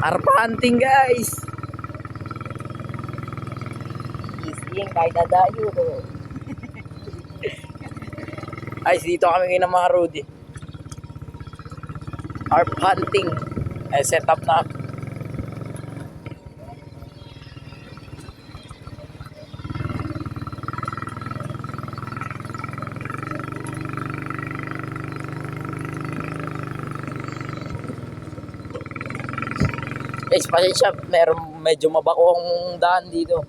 Arpa hunting guys. Easy kahit dadayo. Ay, dito kami ngayon ng mga Rudy. Arp hunting. Set up na. Guys, pasensya, medyo mabako ang daan dito.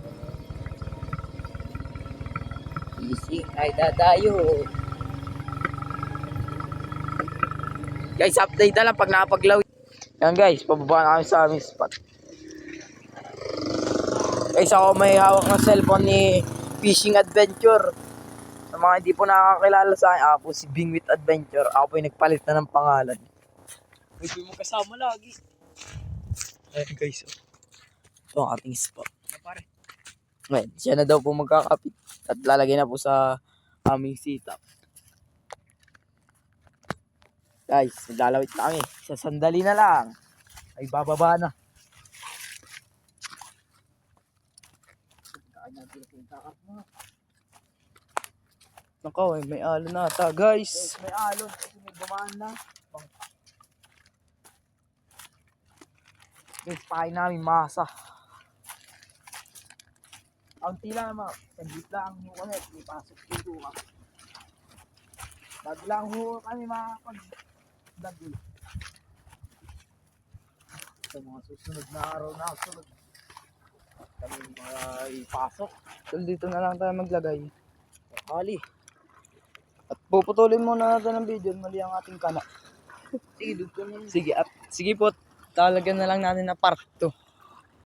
Easy, ay dadayo. Guys, update na lang pag nakapaglaw. Yan guys, pababa na kami sa aming spot. Guys, ako may hawak ng cellphone ni Fishing Adventure. Sa mga hindi po nakakakilala sa akin, ako po si Bingwit Adventure. Ako po yung nagpalit na ng pangalan. Pwede mo kasama lagi. Ayan guys, ito ang ating spot. Ngayon, siya na daw po magkakapit at lalagay na po sa aming setup. Guys, maglalawit na kami. Sa sandali na lang ay bababa na. Nakaw, may alon na ata guys. May alon kasi may bumaan na. Guys, pahay namin masa. Ang tila naman, sandit lang ho kami, may pasok dito ka. Bag lang ho kami makakapag-dagul. Sa mga susunod na araw na sunod, kami mga ipasok. So dito na lang tayo maglagay. Sakali. At puputulin muna natin ang video, mali ang ating kana. Sige, dito na. Sige po, talagyan na lang natin na part 2.